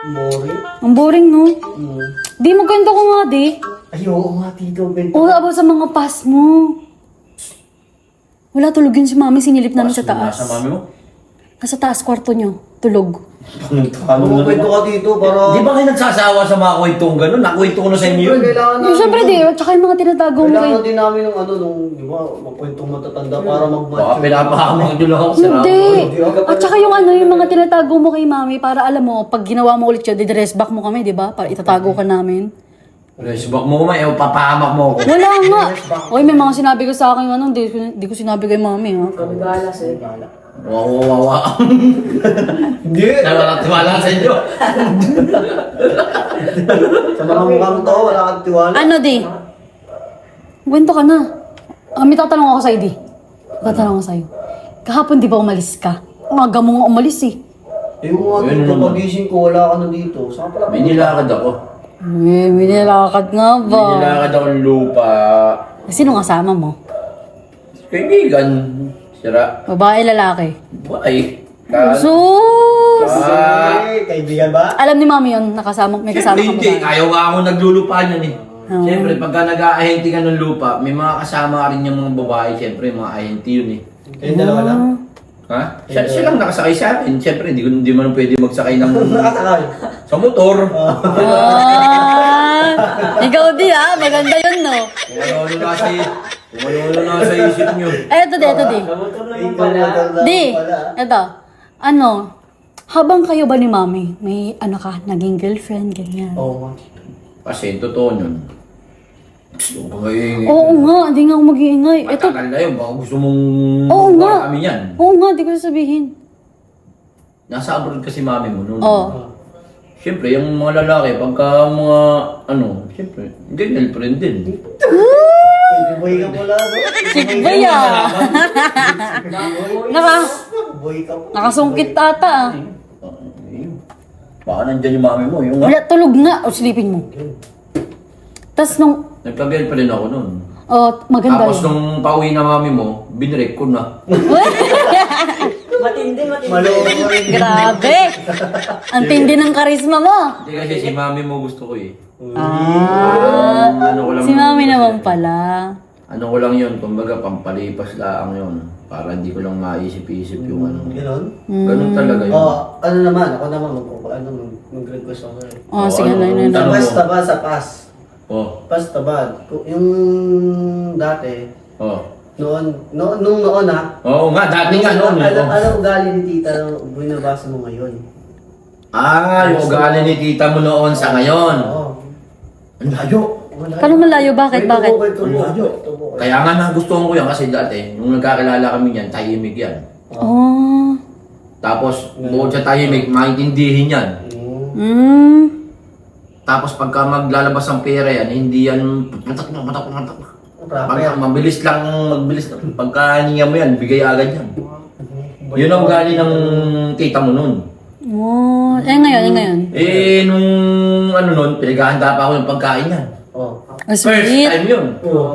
Boring? Ang boring, no? Hmm. Di, magkwento ko nga, di. Ay, oo nga, tito. Bento. Oo, about sa mga pass mo. Wala, tulog yun si mami. Sinilip namin sa taas. Nasa mami mo? Nasa taas, kwarto nyo. Tulog. Ano kwento ka dito para... Di ba kayo nagsasawa sa mga kwentong gano'n? Nakwento ko na sa inyo yun. Kailangan Yung syempre, di. At saka yung mga tinatago mo Kailangan kay... din namin ng ano, nung, di ba, magkwentong matatanda para Baka mag-match. pinapahamak nyo lang ako sa Hindi. Hindi. At saka yung ano, yung mga tinatago mo kay mami, para alam mo, pag ginawa mo ulit yun, di-dress back mo kami, di ba? Para itatago ka namin. Resbak mo ma, papahamak mo ako. Wala nga. Oy, may mga sinabi ko sa akin, ano, di ko sinabi kay mami, ha? Kami bahala sa'yo. Bahala. Wawa. Hindi! Tiwala sa inyo. Sa mga mukhang to, wala kang tiwala. Ano, di? Kwento ka na. May tatanong ako sa'yo, di. Tatanong ako sa'yo. Kahapon, di ba umalis ka? Umaga mo nga umalis, eh. Yung mga Ayun dito, naman. pagising ko, wala ka na dito. Saan pala? May nilakad ako. May nilakad nga ba? May nilakad akong lupa. Sino kasama mo? Kaibigan. Sira. Babae, lalaki? Buhay. Sus! Ay, kaibigan ba? Alam ni mami yun, may kasama ka Hindi, babae. ayaw nga ako naglulupa niyan eh. Oo. Siyempre, pagka nag-aahente ka ng lupa, may mga kasama rin yung mga babae, siyempre, mga ahente yun eh. Kayong dalawa lang? Ha? Silang nakasakay sa akin. Siyempre, hindi man pwede magsakay ng Nakasakay. sa motor. Ah, ikaw di ha, maganda yun no. Kung ano na sa isip nyo. Eto di. Di, eto. Ano, habang kayo ba ni mami, may ano ka, naging girlfriend, ganyan. Oo nga. Kasi, totoo yun. Okay. Oo nga, hindi nga ako mag-iingay. Eto, Matagal na yun. Baka gusto mong oo nga. kami yan. Oo nga, di ko sasabihin. Nasa abroad kasi mami mo noon. Oo. Siyempre, yung mga lalaki, pagka mga, ano, siyempre, hindi girlfriend din. Boy ka pala, no? Sigbay ah. Boy ka pala. Nakasungkit ata ah. Baka nandyan yung mami mo. Yung Wala, tulog nga. O, silipin mo. Tapos nung, nagka-girlfriend ako noon. maganda Tapos yun. nung pauwi na mami mo, binrek ko na. Maloko rin. Grabe! Ang tindi ng karisma mo. Hindi kasi si mami mo gusto ko eh. Ah, Ano ko lang si mami naman pala. Ano ko lang yun, kumbaga pampalipas lang yun. Para hindi ko lang maisip-isip yung ano. Ganon? Ganun talaga yun. Ano naman, ako naman, mag-request ako eh. Oh, sige ano, na. tanong mo? Basta ba sa pass? Oh, Basta ba? Yung dati, oh. nung noon ha? Oo nga, dati nga noon. Ano ugali ni tita na binabasa mo ngayon? Yung ugali ni tita mo noon sa ngayon. Oo. Ang layo. Paano malayo? Bakit? Bakit? Kaya nga nagustuhan ko yan kasi dati, nung nagkakilala kami yan, tahimik yan. Oh. Tapos, bukod sa tahimik, maintindihin yan. Hmm. Tapos pagka maglalabas ang pera yan, hindi yan matak. Pagka mabilis lang. Pagka hininga mo yan, bigay agad yan. Yun ang ugali ng tita mo nun. Oh. Ngayon. Nung ano nun, pinaghahanda pa ako ng pagkain yan. Oh. Oh, First sweet. time yun.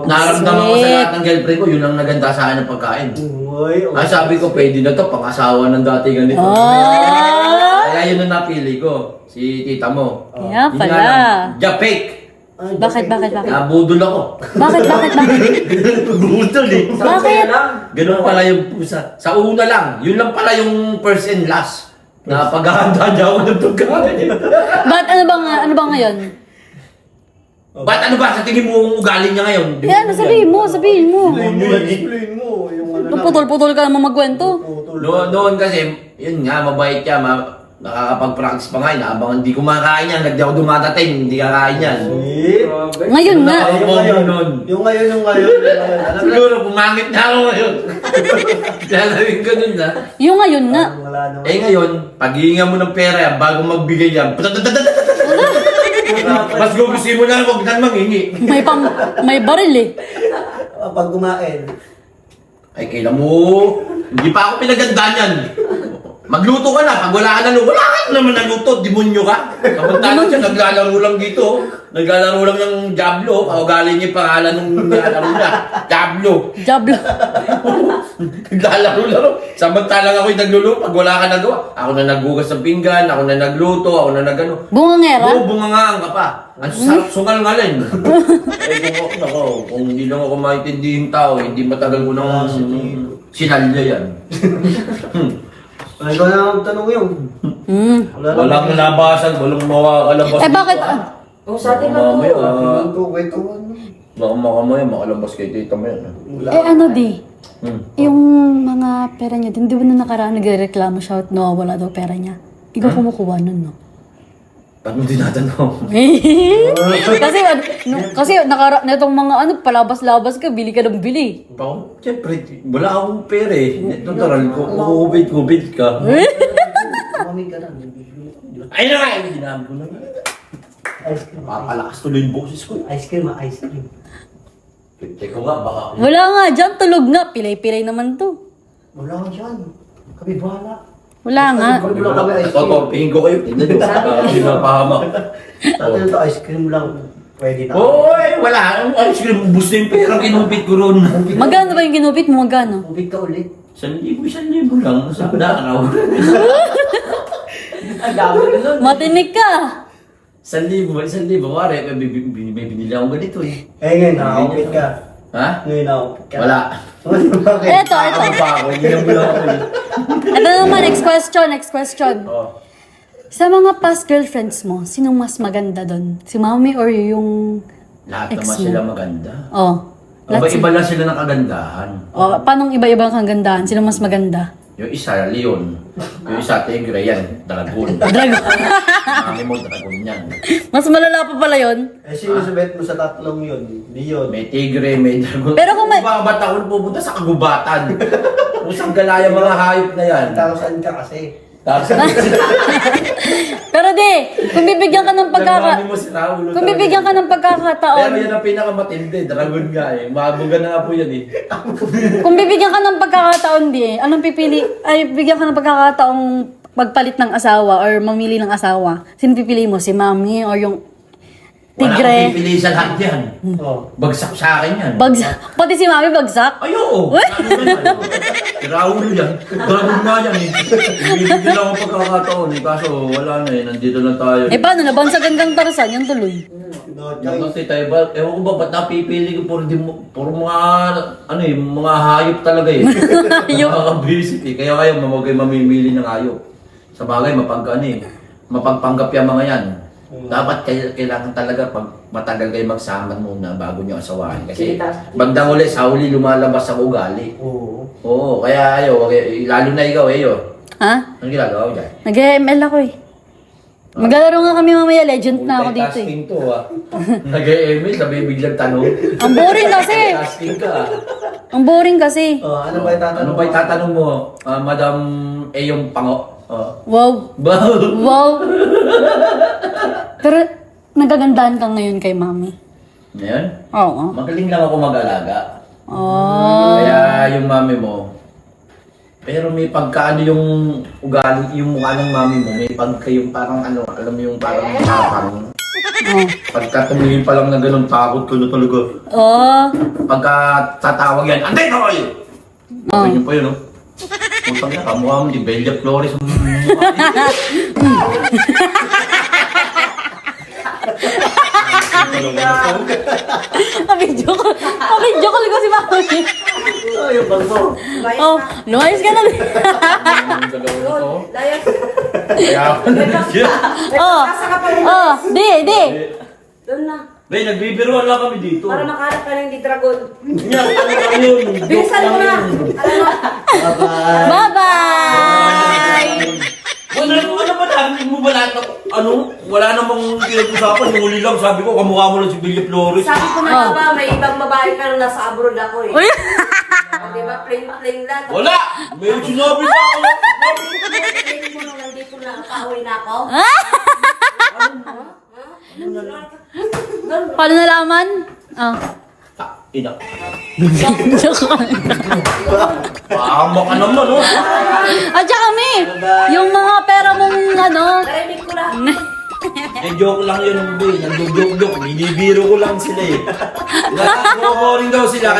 Naramdaman ko sa lahat ng girlfriend ko, yun ang naganda sa akin ng pagkain. Uy, Ay sabi ko, pwede na to, pang-asawa ng dati ganito. Ah. Kaya yun ang napili ko, si tita mo. Kaya Yun nga pala. lang, Japek! Bakit? Nabudol ako. Bakit? Budol eh. Bakit? Ganun pala yung pusa. Sa una lang, yun lang pala yung first and last. Na paghahanda niya ako ng pagkain. Ba't ano ba ngayon? Ba't ano ba? Sa tingin mo ang ugali niya ngayon? Yan, sabihin mo. Explain mo. Yung ano lang. Putol-putol ka naman magkwento. Noon kasi, yun nga, mabait siya. Nakakapag-practice pa nga. Inaabangan, hindi kumakain yan. Hindi ako dumadating, hindi kakain yan. Ngayon nga. Yung ngayon. Siguro, pumangit na ako ngayon. Lalawin ko nun na. Yung ngayon nga. Wala naman. Eh ngayon, pag-iinga mo ng pera yan, bago magbigay yan, mas gugusin mo na, huwag na manghingi. May baril eh. Pag kumain. Ay, kailan mo, hindi pa ako pinagandaan yan. Magluto ka na, pag wala ka na, wala ka na naman naluto, demonyo ka. Samantala siya, naglalaro lang dito. Naglalaro lang ng Diablo. Paugali niya yung pangalan ng nilalaro niya. Diablo. Diablo. Naglalaro-laro. Samantala ako yung nagluluto, pag wala ka nagawa. Ako na naghugas ng pinggan, ako na nagluto, ako na nagano. Bungangera? Oo, bungangaan ka pa. Ang sarap sungal-ngalin. Kung hindi lang ako maintindihin tao, hindi matagal ko nang sinalya yan. Ay, ikaw na magtanong yun. Walang labasan, walang makalabas. Eh bakit? Kung sa atin lang Mamaya, to. Kwentuhan. baka makamaya makalabas kay tita mo yan. Eh ano di? Hmm. Yung mga pera niya din, di ba na nakaraan nagreklamo siya at nawawala daw pera niya? Ikaw kumukuha nun, no? Ba't mo tinatanong? kasi netong mga palabas-labas ka, bili ka ng bili. Ako, siyempre, wala akong pera eh. Natural ko, kubit ka. Mami ka na. Ay na nga! Sinabi ko na. Ice cream. Papalakas tuloy yung boses ko. Ice cream, ice cream. Teka nga, baka... Wala nga, dyan tulog nga. Pilay-pilay naman to. Wala ka dyan. Kami bahala. Wala nga. Wala kami ice cream. Totorpihin ko kayo. Tignan nyo. Pinapahamak. Tatay ito, ice cream lang. Pwede na. Oy, wala. Ang ice cream, ubus na yung perang kinumpit ko ron. Magkano ba yung ginupit mo? Magkano? Ubig ka ulit. 1,000 lang. Sa araw. Ang dami ko nun. Matinig ka. 1,000. Wari, may binili akong ganito eh. Eh ngayon, nakakupit ka. Ha? Ngayon, nakakupit ka. Wala. Bakit? Eto. Ako pa ako, hindi lang mo ako eh. Ito naman, next question. Oh. Sa mga past girlfriends mo, sinong mas maganda doon? Si Mami or yung Lahat ex naman mo? sila maganda. Oh. Iba lang sila ng kagandahan. Oh, paanong iba-ibang kagandahan? Sino mas maganda? Yung isa, Leon. Yung isa, Tigre, yan. Dragon. Dragon. Mami mo, Dragon yan. Mas malala pa pala yon. Eh, sino sa bet mo sa tatlong yun? Leon. May Tigre, may Dragon. Pero kung may- Ba't ako pupunta sa kagubatan? Usang galaya mga hayop na yan. Tapos saan ka kasi? Tapos, Pero di, kung bibigyan ka ng Nagmami mo si Raulo. Kung bibigyan ka ng Pero pagkakataon, yan ang pinakamatindi. Dragon nga eh. Maabugan na nga po yan eh. kung bibigyan ka ng pagkakataon di, anong pipili, ay bigyan ka ng pagkakataong magpalit ng asawa or mamili ng asawa, sino pipili mo? Si Mami or yung Wala akong Tigre? pipili sa lahat yan. Oh. Bagsak sa akin yan. Bagsak. Pati si Mami bagsak? Ay, oo. Uy! Si Raulo yan. Dragon nga yan eh. Bibigyan lang ako pagkakataon eh. Kaso wala na eh. Nandito lang tayo. Eh paano, nabansagan kang Tarzan, yung tuloy. No Naku, choice. Tita Eva, ewan ko ba, ba't napipili ko puro mga, ano eh, mga hayop talaga eh. Hayop. Nakaka-visit eh. Kaya kayo, mamagay mamimili ng hayop. Sa bagay, mapagpanggap yung mga yan. Dapat kailangan talaga pag matagal kayo magsama muna bago nyo asawahin. Kasi bagdang uli, sa uli lumalabas ang ugali. Oo. Oo, kaya ayo, lalo na ikaw, Ha? Anong ginagawa mo dyan? Nag-ML ako eh. Maglalaro nga kami mamaya, legend na ako dito eh. Tasking to ah. Nag-e-email, sabi biglang tanong. Ang boring kasi. Tasking ka ah. Ang boring kasi. Oh, ano ba itatanong? Ano ba itatanong mo? Madam Eyong Pango? Wow. Wow. Pero nagagandahan ka ngayon kay Mami. Ngayon? Oo. Magaling lang ako mag-alaga. Oh. Kaya yung mami mo, pero may pagkaano yung ugali, yung mukha ng mami mo, may pagka yung parang ano, alam mo yung parang tapang. Oh. Pagka tumingin pa lang na ganun, takot ko na talaga. Oh. Pagka tatawag yan, Anday ko kayo! Oh. Ganyan pa yun, no? Putang na, kamukha mo, di Bella Flores. Kabidyo ko lang si Mami. Oh, yung bango. Oh, lumayas ka na. Layas. Kaya ako na siya. Oh. Nasa ka pa rin. Oh, di. Doon na. Bay, nagbibiruan lang kami dito. Para makaharap ka ng di dragon. Yan, ano lang yun? Bilisan mo na. Alam mo. Bye-bye. Bye-bye. Ano ba namin mo ba lahat ng, wala namang pinag-usapan. Yung uli lang, sabi ko, kamukha mo lang si Bella Flores. Sabi ko na ba, may ibang babae ka na nasa abroad ako eh. Uy. Di ba, plain lang. Wala! May sinabi sa ako. Plain mo nung nandito na, pauwi na ako. Paano nalaman? Oh. Ina. Pahama ka naman, oh. At saka, Mi, yung mga pera mong ano, Narinig ko na. Eh, joke lang yun, Ubi. Nagjo-joke-joke. Binibiro ko lang sila eh. Naboboring daw sila,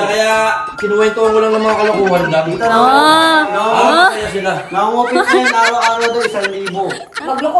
kaya kinuwento ko lang ng mga kalokohan lang. ah, Ah, kaya sila. Nangungupit na yun, araw-araw daw, 1,000. Magloko